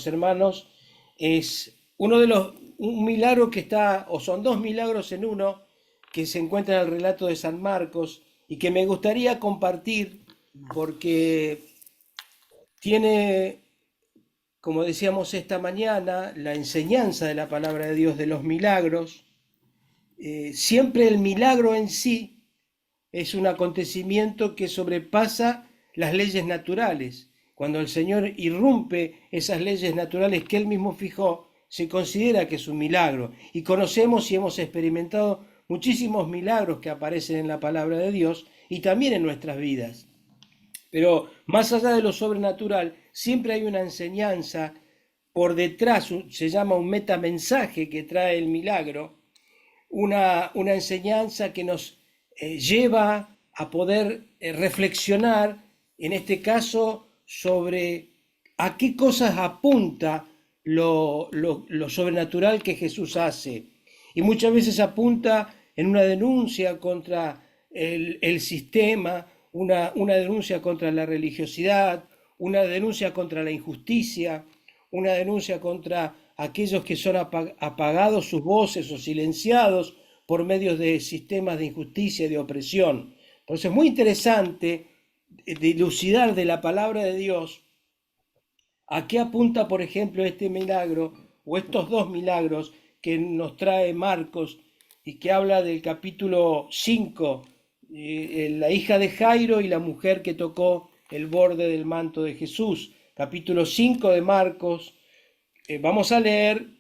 los hermanos, es un milagro que está, o son dos milagros en uno, que se encuentra en el relato de San Marcos y que me gustaría compartir porque tiene, como decíamos esta mañana, la enseñanza de la palabra de Dios de los milagros. Siempre el milagro en sí es un acontecimiento que sobrepasa las leyes naturales. Cuando el Señor irrumpe esas leyes naturales que Él mismo fijó, se considera que es un milagro. Y conocemos y hemos experimentado muchísimos milagros que aparecen en la palabra de Dios y también en nuestras vidas. Pero más allá de lo sobrenatural, siempre hay una enseñanza por detrás, se llama un metamensaje que trae el milagro, una enseñanza que nos lleva a poder reflexionar, en este caso, sobre a qué cosas apunta lo sobrenatural que Jesús hace. Y muchas veces apunta en una denuncia contra el sistema, una denuncia contra la religiosidad, una denuncia contra la injusticia, una denuncia contra aquellos que son apagados sus voces o silenciados por medio de sistemas de injusticia y de opresión. Por eso es muy interesante dilucidar de la palabra de Dios a qué apunta, por ejemplo, este milagro o estos dos milagros que nos trae Marcos y que habla del capítulo 5, la hija de Jairo y la mujer que tocó el borde del manto de Jesús. Capítulo 5 de Marcos. Vamos a leer.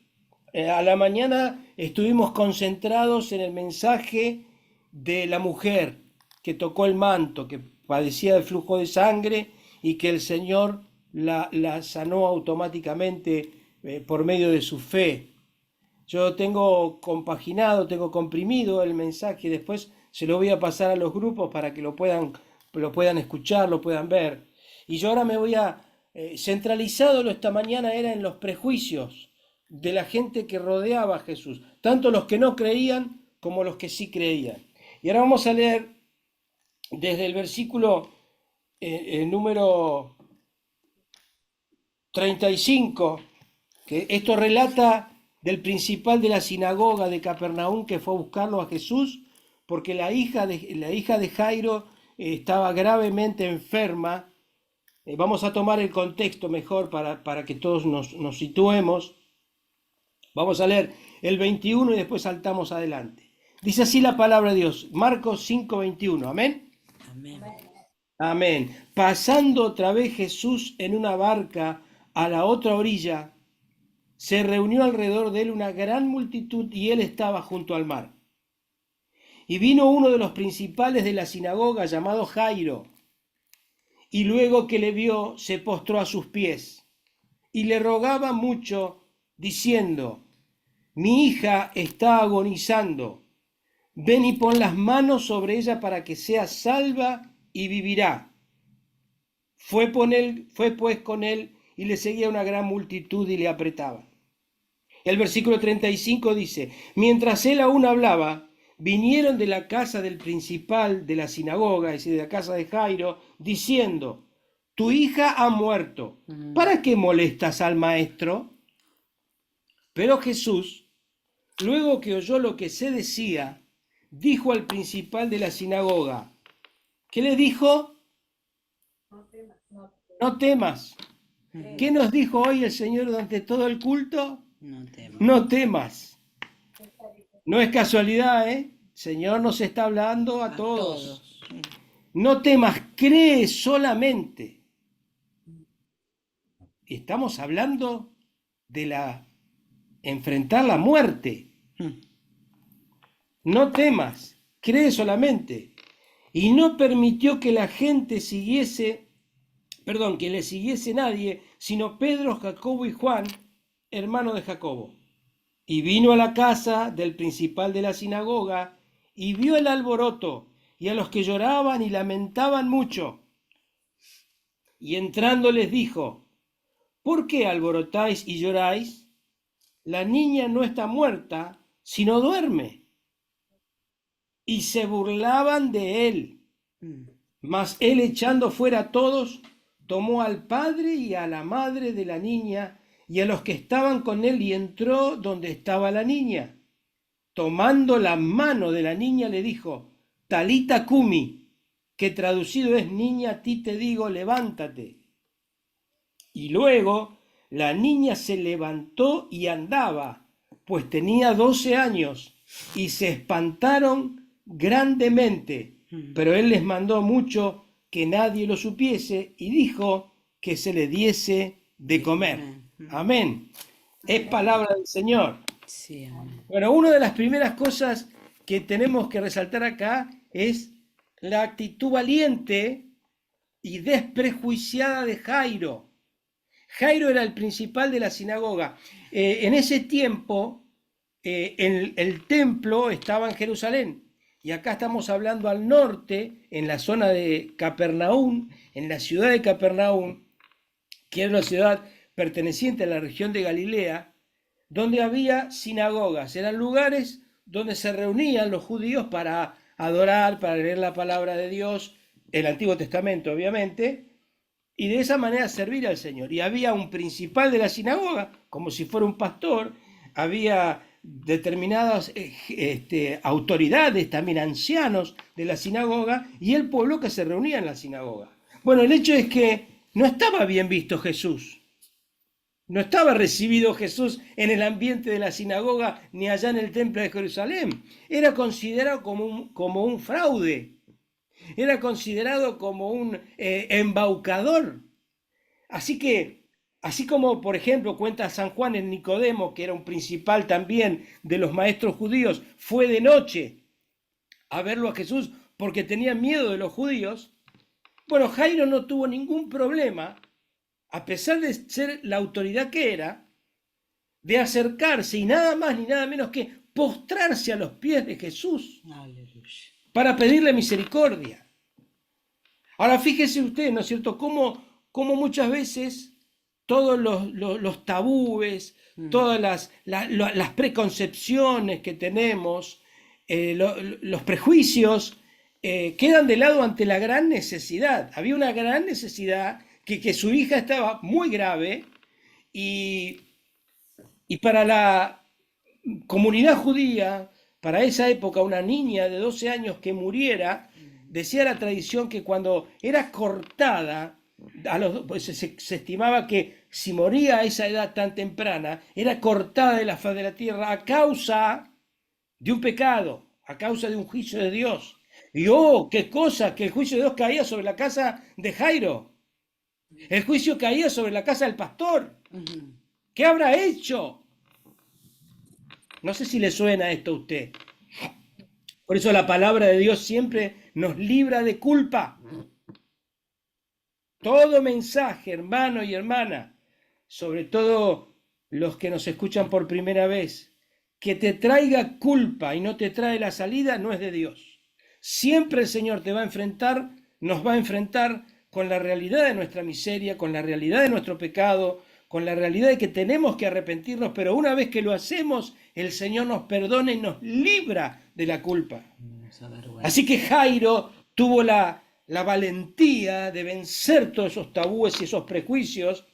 A la mañana estuvimos concentrados en el mensaje de la mujer que tocó el manto, que padecía de flujo de sangre y que el Señor la sanó automáticamente por medio de su fe. Yo tengo compaginado, tengo comprimido el mensaje, después se lo voy a pasar a los grupos para que lo puedan escuchar, lo puedan ver. Y yo ahora me voy a, centralizado esta mañana era en los prejuicios de la gente que rodeaba a Jesús, tanto los que no creían como los que sí creían. Y ahora vamos a leer desde el versículo número 35, que esto relata del principal de la sinagoga de Capernaum que fue a buscarlo a Jesús, porque la hija de Jairo estaba gravemente enferma. Vamos a tomar el contexto mejor para que todos nos situemos. Vamos a leer el 21 y después saltamos adelante. Dice así la palabra de Dios, Marcos 5:21, amén. Amén. Amén. Pasando otra vez Jesús en una barca a la otra orilla, se reunió alrededor de él una gran multitud y él estaba junto al mar. Y vino uno de los principales de la sinagoga llamado Jairo, y luego que le vio se postró a sus pies y le rogaba mucho, diciendo: mi hija está agonizando, ven y pon las manos sobre ella para que sea salva y vivirá. Fue pues con él y le seguía una gran multitud y le apretaba. El versículo 35 dice: mientras él aún hablaba, vinieron de la casa del principal de la sinagoga, es decir, de la casa de Jairo, diciendo: tu hija ha muerto, ¿para qué molestas al maestro? Pero Jesús, luego que oyó lo que se decía, dijo al principal de la sinagoga, ¿qué le dijo? No temas. ¿Qué nos dijo hoy el Señor durante todo el culto? No temas. No temas. No es casualidad, ¿eh? El Señor nos está hablando a todos. No temas, cree solamente. Estamos hablando de enfrentar la muerte. No temas, cree solamente. Y no permitió que la gente que le siguiese nadie, sino Pedro, Jacobo y Juan, hermano de Jacobo. Y vino a la casa del principal de la sinagoga y vio el alboroto y a los que lloraban y lamentaban mucho. Y entrando les dijo: ¿por qué alborotáis y lloráis? La niña no está muerta, sino duerme. Y se burlaban de él. Mas él, echando fuera a todos, tomó al padre y a la madre de la niña y a los que estaban con él, y entró donde estaba la niña. Tomando la mano de la niña le dijo, Talita Cumi, que traducido es, niña, a ti te digo, levántate. Y luego la niña se levantó y andaba, pues tenía 12 años, y se espantaron grandemente. Pero él les mandó mucho que nadie lo supiese, y dijo que se le diese de comer. Amén. Es palabra del Señor. Sí, amén. Bueno, una de las primeras cosas que tenemos que resaltar acá es la actitud valiente y desprejuiciada de Jairo. Jairo era el principal de la sinagoga. En ese tiempo, el templo estaba en Jerusalén. Y acá estamos hablando al norte, en la zona de Capernaum, en la ciudad de Capernaum, que era una ciudad perteneciente a la región de Galilea, donde había sinagogas. Eran lugares donde se reunían los judíos para adorar, para leer la palabra de Dios, el Antiguo Testamento obviamente, y de esa manera servir al Señor. Y había un principal de la sinagoga, como si fuera un pastor, había determinadas autoridades, también ancianos de la sinagoga, y el pueblo que se reunía en la sinagoga. Bueno, el hecho es que no estaba bien visto Jesús. No estaba recibido Jesús en el ambiente de la sinagoga ni allá en el templo de Jerusalén. Era considerado como un fraude. Era considerado como un embaucador. Así que, así como por ejemplo cuenta San Juan en Nicodemo, que era un principal también de los maestros judíos, fue de noche a verlo a Jesús porque tenía miedo de los judíos. Bueno, Jairo no tuvo ningún problema, a pesar de ser la autoridad que era, de acercarse y nada más ni nada menos que postrarse a los pies de Jesús Aleluya. para pedirle misericordia. Ahora fíjese usted, ¿no es cierto?, cómo muchas veces todos los tabúes, todas las preconcepciones que tenemos, los prejuicios, quedan de lado ante la gran necesidad. Había una gran necesidad que su hija estaba muy grave y para la comunidad judía, para esa época, una niña de 12 años que muriera, decía la tradición que cuando era cortada, pues se estimaba que si moría a esa edad tan temprana, era cortada de la faz de la tierra a causa de un pecado, a causa de un juicio de Dios. Y oh, qué cosa, que el juicio de Dios caía sobre la casa de Jairo. El juicio caía sobre la casa del pastor. ¿Qué habrá hecho? No sé si le suena esto a usted. Por eso la palabra de Dios siempre nos libra de culpa. Todo mensaje, hermano y hermana, sobre todo los que nos escuchan por primera vez, que te traiga culpa y no te trae la salida, no es de Dios. Siempre el Señor te va a enfrentar, nos va a enfrentar con la realidad de nuestra miseria, con la realidad de nuestro pecado, con la realidad de que tenemos que arrepentirnos, pero una vez que lo hacemos, el Señor nos perdona y nos libra de la culpa. Así que Jairo tuvo la valentía de vencer todos esos tabúes y esos prejuicios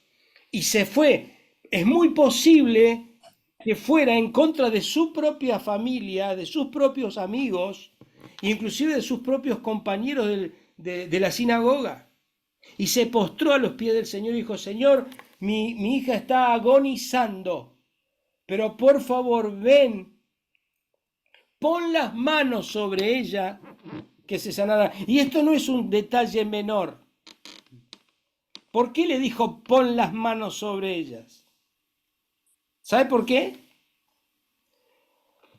y se fue. Es muy posible que fuera en contra de su propia familia, de sus propios amigos, inclusive de sus propios compañeros de la sinagoga. Y se postró a los pies del Señor y dijo, Señor, mi hija está agonizando, pero por favor ven, pon las manos sobre ella, que se sanará. Y esto no es un detalle menor. ¿Por qué le dijo pon las manos sobre ellas? ¿Sabe por qué?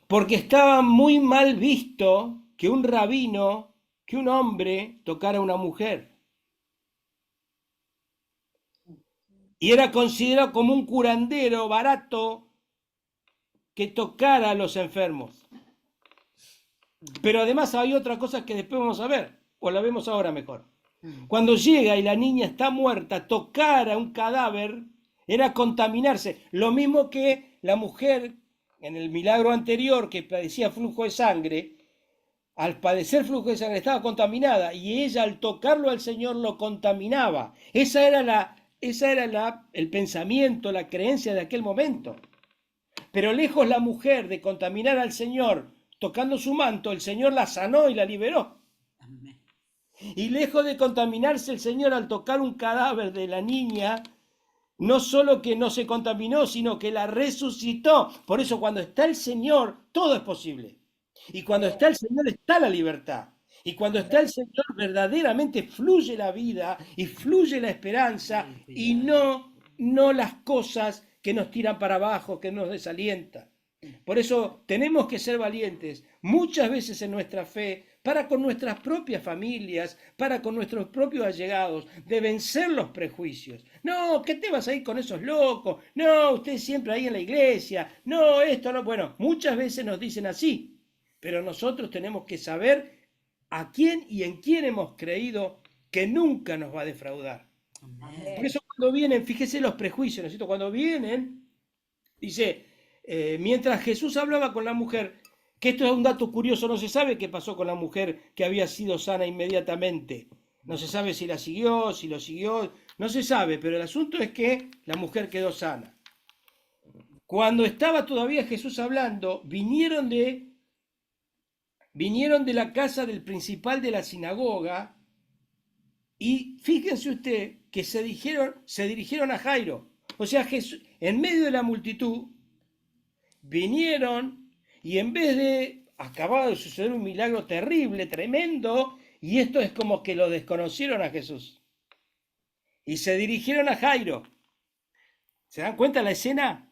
Porque estaba muy mal visto que un rabino, que un hombre tocara a una mujer. Y era considerado como un curandero barato que tocara a los enfermos. Pero además hay otra cosa que después vamos a ver, o la vemos ahora mejor. Cuando llega y la niña está muerta, tocar a un cadáver era contaminarse. Lo mismo que la mujer en el milagro anterior que padecía flujo de sangre, al padecer flujo de sangre estaba contaminada y ella al tocarlo al Señor lo contaminaba. Esa era esa era el pensamiento, la creencia de aquel momento. Pero lejos la mujer de contaminar al Señor tocando su manto, el Señor la sanó y la liberó. Amén. Y lejos de contaminarse el Señor al tocar un cadáver de la niña, no solo que no se contaminó, sino que la resucitó. Por eso cuando está el Señor, todo es posible. Y cuando está el Señor, está la libertad. Y cuando está el Señor, verdaderamente fluye la vida y fluye la esperanza y no las cosas que nos tiran para abajo, que nos desalientan. Por eso tenemos que ser valientes muchas veces en nuestra fe, para con nuestras propias familias, para con nuestros propios allegados, de vencer los prejuicios. No, ¿qué te vas a ir con esos locos? No, usted siempre ahí en la iglesia. No, esto no. Bueno, muchas veces nos dicen así, pero nosotros tenemos que saber a quién y en quién hemos creído que nunca nos va a defraudar. Por Amén. eso cuando vienen, fíjese los prejuicios, ¿no es cierto? Cuando vienen, dice, mientras Jesús hablaba con la mujer, que esto es un dato curioso, no se sabe qué pasó con la mujer que había sido sana inmediatamente. No se sabe si la siguió, si lo siguió, no se sabe, pero el asunto es que la mujer quedó sana. Cuando estaba todavía Jesús hablando, vinieron de la casa del principal de la sinagoga y fíjense usted que se dirigieron a Jairo. O sea, Jesús, en medio de la multitud, vinieron y en vez de, acababa de suceder un milagro terrible, tremendo, y esto es como que lo desconocieron a Jesús. Y se dirigieron a Jairo. ¿Se dan cuenta la escena?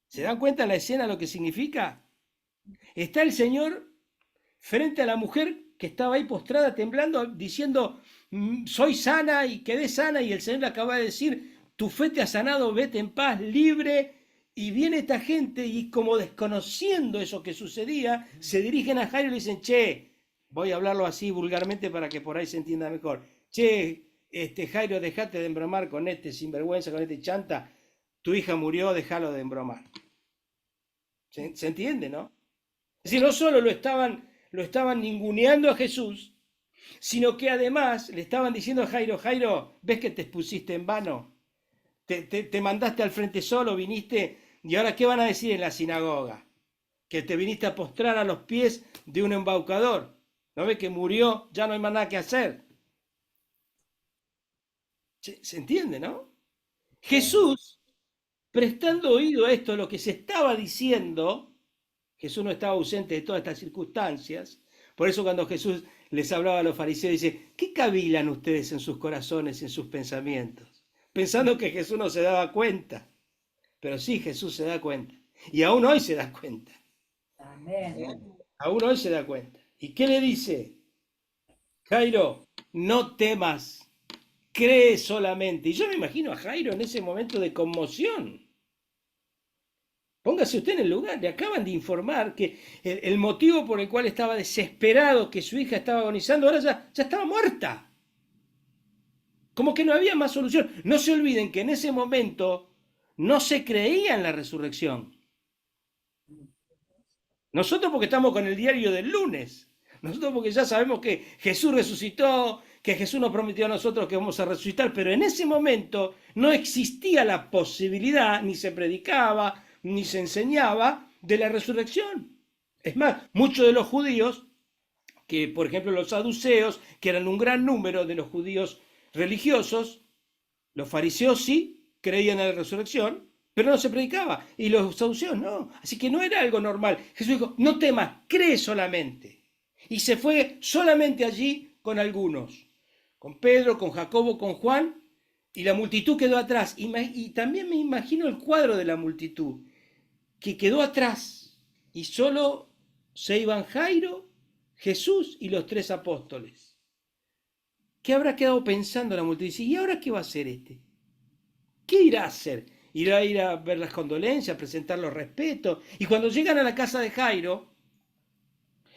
¿Se dan cuenta la escena lo que significa? Está el Señor frente a la mujer que estaba ahí postrada, temblando, diciendo, soy sana y quedé sana, y el Señor le acaba de decir, tu fe te ha sanado, vete en paz, libre. Y viene esta gente y como desconociendo eso que sucedía, se dirigen a Jairo y le dicen, che, voy a hablarlo así vulgarmente para que por ahí se entienda mejor. Che, Jairo, dejate de embromar con este sinvergüenza, con este chanta, tu hija murió, déjalo de embromar. ¿Se entiende, no? Es decir, no solo lo estaban ninguneando a Jesús, sino que además le estaban diciendo a Jairo, Jairo, ¿ves que te expusiste en vano? Te mandaste al frente solo, viniste, y ahora ¿qué van a decir en la sinagoga? Que te viniste a postrar a los pies de un embaucador. ¿No ves que murió? Ya no hay más nada que hacer. ¿Se entiende, no? Jesús, prestando oído a esto, lo que se estaba diciendo, Jesús no estaba ausente de todas estas circunstancias. Por eso cuando Jesús les hablaba a los fariseos, dice, ¿qué cavilan ustedes en sus corazones, en sus pensamientos? Pensando que Jesús no se daba cuenta. Pero sí, Jesús se da cuenta. Y aún hoy se da cuenta. Amén. Aún hoy se da cuenta. ¿Y qué le dice? Jairo, no temas, cree solamente. Y yo me imagino a Jairo en ese momento de conmoción. Póngase usted en el lugar, le acaban de informar que el motivo por el cual estaba desesperado que su hija estaba agonizando, ahora ya estaba muerta. Como que no había más solución. No se olviden que en ese momento no se creía en la resurrección. Nosotros porque estamos con el diario del lunes. Nosotros porque ya sabemos que Jesús resucitó, que Jesús nos prometió a nosotros que vamos a resucitar, pero en ese momento no existía la posibilidad, ni se predicaba, ni se enseñaba de la resurrección. Es más, muchos de los judíos, que por ejemplo los saduceos, que eran un gran número de los judíos religiosos, los fariseos sí creían en la resurrección, pero no se predicaba. Y los saduceos no. Así que no era algo normal. Jesús dijo, no temas, cree solamente. Y se fue solamente allí con algunos. Con Pedro, con Jacobo, con Juan. Y la multitud quedó atrás. Y también me imagino el cuadro de la multitud, que quedó atrás. Y solo se iban Jairo, Jesús y los 3 apóstoles. ¿Qué habrá quedado pensando la multitud? ¿Y ahora qué va a hacer este? ¿Qué irá a hacer? ¿Irá a ir a ver las condolencias, a presentar los respetos? Y cuando llegan a la casa de Jairo,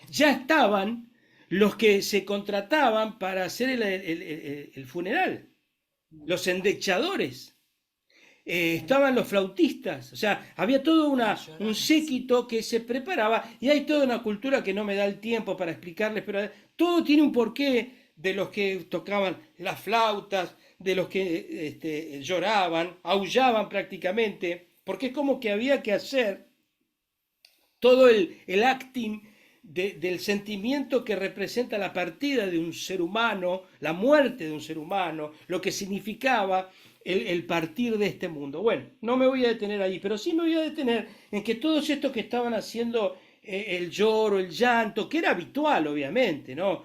ya estaban los que se contrataban para hacer el funeral, los endechadores. Estaban los flautistas, o sea, había todo un séquito que se preparaba y hay toda una cultura que no me da el tiempo para explicarles, pero todo tiene un porqué de los que tocaban las flautas, de los que lloraban, aullaban prácticamente, porque es como que había que hacer todo el acting del sentimiento que representa la partida de un ser humano, la muerte de un ser humano, lo que significaba el partir de este mundo. Bueno, no me voy a detener ahí, pero sí me voy a detener en que todos estos que estaban haciendo el lloro, el llanto, que era habitual, obviamente, ¿no?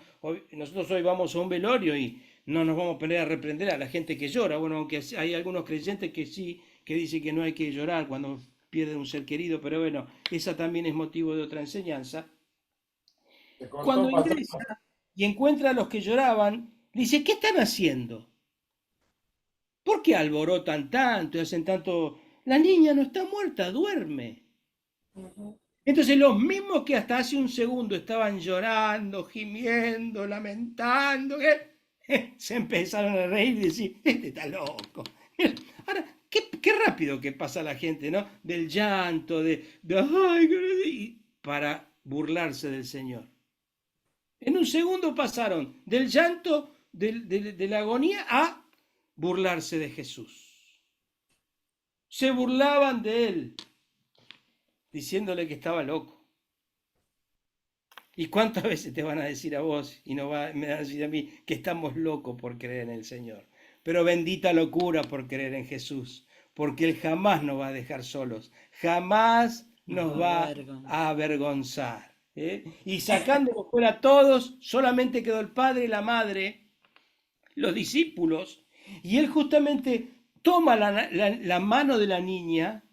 Nosotros hoy vamos a un velorio y no nos vamos a poner a reprender a la gente que llora. Bueno, aunque hay algunos creyentes que sí, que dicen que no hay que llorar cuando pierden un ser querido, pero bueno, esa también es motivo de otra enseñanza. Se cortó, Cuando pastor. ingresa y encuentra a los que lloraban, dice, ¿qué están haciendo? ¿Por qué alborotan tanto y hacen tanto? La niña no está muerta, duerme. Entonces los mismos que hasta hace un segundo estaban llorando, gimiendo, lamentando, se empezaron a reír y decir, este está loco. Ahora, qué rápido que pasa la gente, ¿no? Del llanto, ay, para burlarse del Señor. En un segundo pasaron del llanto, de la agonía, a burlarse de Jesús. Se burlaban de él, diciéndole que estaba loco. ¿Y cuántas veces te van a decir a vos y me van a decir a mí que estamos locos por creer en el Señor? Pero bendita locura por creer en Jesús, porque Él jamás nos va a dejar solos, jamás nos va a avergonzar. Y sacándolos fuera a todos, solamente quedó el padre y la madre, los discípulos, y Él justamente toma la mano de la niña,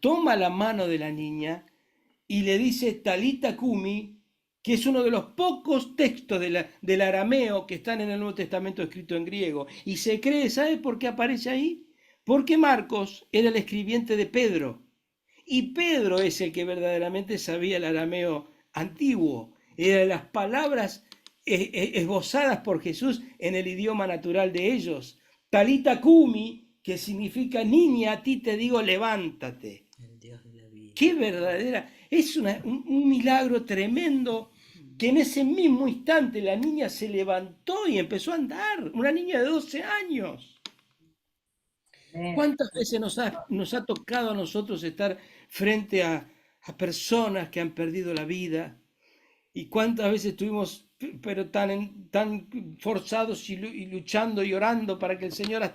toma la mano de la niña y le dice Talita Kumi, que es uno de los pocos textos del arameo que están en el Nuevo Testamento escrito en griego. Y se cree, ¿sabe por qué aparece ahí? Porque Marcos era el escribiente de Pedro. Y Pedro es el que verdaderamente sabía el arameo antiguo. Eran las palabras esbozadas por Jesús en el idioma natural de ellos. Talita Kumi, que significa niña, a ti te digo, levántate. El Dios de la vida. Qué verdadera, es un milagro tremendo que en ese mismo instante la niña se levantó y empezó a andar, una niña de 12 años. ¿Cuántas veces nos ha tocado a nosotros estar frente a personas que han perdido la vida? ¿Y cuántas veces estuvimos pero tan forzados y luchando y orando para que el Señor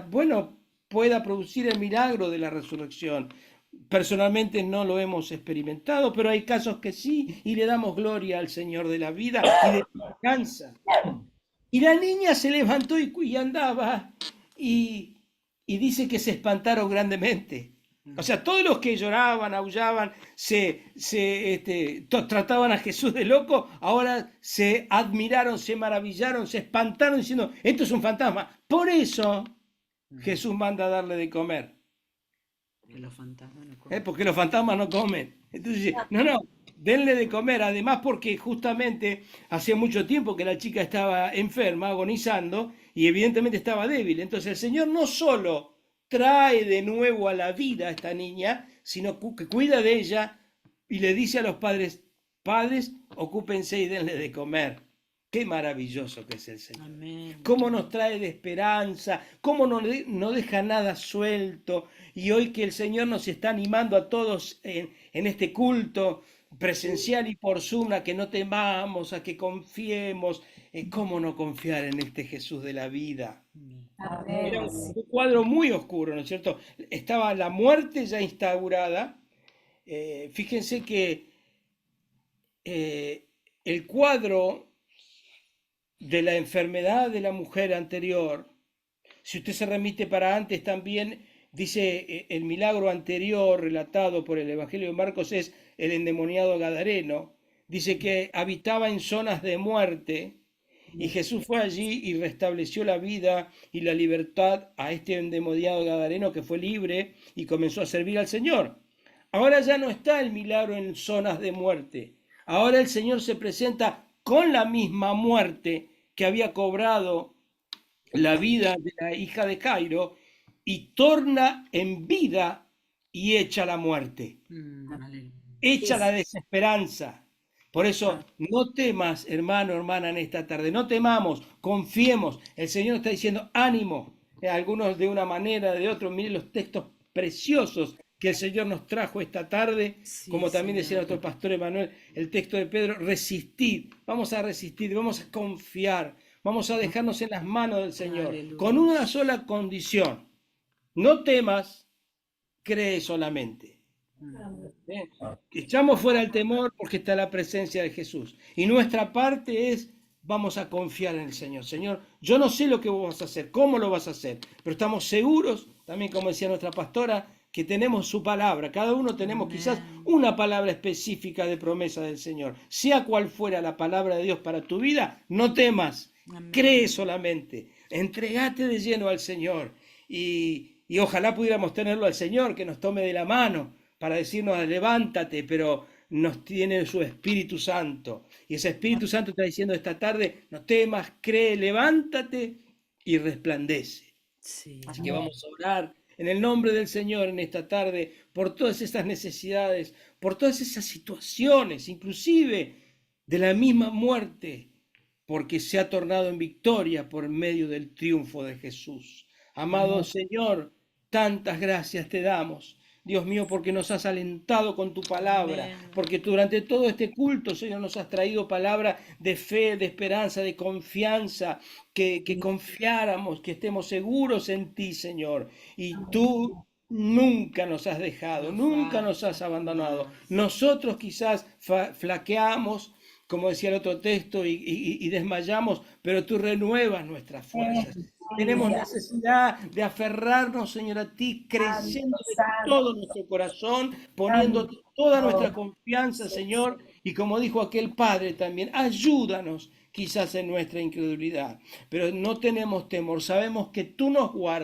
bueno, pueda producir el milagro de la resurrección? Personalmente no lo hemos experimentado, pero hay casos que sí, y le damos gloria al Señor de la vida y de la esperanza. Y la niña se levantó y andaba, y, y dice que se espantaron grandemente. O sea, todos los que lloraban, aullaban, trataban a Jesús de loco, ahora se admiraron, se maravillaron, se espantaron diciendo, esto es un fantasma. Por eso Jesús manda a darle de comer. Que los fantasmas no comen. Porque los fantasmas no comen. Entonces, no, denle de comer. Además, porque justamente hacía mucho tiempo que la chica estaba enferma, agonizando, y evidentemente estaba débil. Entonces, el Señor no solo trae de nuevo a la vida a esta niña, sino que cuida de ella y le dice a los padres, padres, ocúpense y denle de comer. Qué maravilloso que es el Señor. Amén. Cómo nos trae de esperanza, cómo no deja nada suelto. Y hoy que el Señor nos está animando a todos en este culto presencial y por Zoom, a que no temamos, a que confiemos. ¿Cómo no confiar en este Jesús de la vida? Era un cuadro muy oscuro, ¿no es cierto? Estaba la muerte ya instaurada. Fíjense que el cuadro de la enfermedad de la mujer anterior, si usted se remite para antes también, dice el milagro anterior relatado por el Evangelio de Marcos es el endemoniado gadareno, dice que habitaba en zonas de muerte y Jesús fue allí y restableció la vida y la libertad a este endemoniado gadareno que fue libre y comenzó a servir al Señor. Ahora ya no está el milagro en zonas de muerte, ahora el Señor se presenta con la misma muerte que había cobrado la vida de la hija de Jairo y torna en vida y echa la muerte, echa la desesperanza, Por eso, no temas, hermano, hermana, en esta tarde. No temamos, confiemos. El Señor está diciendo, ánimo. Algunos de una manera, de otro. Miren los textos preciosos que el Señor nos trajo esta tarde. Sí, Como también decía Señor. nuestro pastor Emanuel, el texto de Pedro, resistid. Vamos a resistir, vamos a confiar. Vamos a dejarnos en las manos del Señor. Aleluya. Con una sola condición. No temas, cree solamente. ¿Eh? Echamos fuera el temor porque está la presencia de Jesús. Y nuestra parte es, vamos a confiar en el Señor. Señor, yo no sé lo que vos vas a hacer, cómo lo vas a hacer, pero estamos seguros, también como decía nuestra pastora, que tenemos su palabra. Cada uno tenemos quizás una palabra específica de promesa del Señor. Sea cual fuera la palabra de Dios para tu vida, no temas, Amén. cree solamente, entregate de lleno al Señor. Y ojalá pudiéramos tenerlo al Señor, que nos tome de la mano para decirnos levántate, pero nos tiene su Espíritu Santo. Y ese Espíritu Santo está diciendo esta tarde, no temas, cree, levántate y resplandece. Sí. Así que vamos a orar en el nombre del Señor en esta tarde por todas esas necesidades, por todas esas situaciones, inclusive de la misma muerte, porque se ha tornado en victoria por medio del triunfo de Jesús. Amado Señor, tantas gracias te damos. Dios mío, porque nos has alentado con tu palabra, Amén. porque durante todo este culto, Señor, nos has traído palabra de fe, de esperanza, de confianza, que confiáramos, que estemos seguros en ti, Señor. Y tú nunca nos has dejado, nunca nos has abandonado. Nosotros quizás flaqueamos, como decía el otro texto, y desmayamos, pero tú renuevas nuestras fuerzas. Tenemos necesidad de aferrarnos, Señor, a ti, creyendo de todo nuestro corazón, poniendo toda nuestra confianza, Señor, y como dijo aquel padre también, ayúdanos quizás en nuestra incredulidad, pero no tenemos temor, sabemos que tú nos guardas.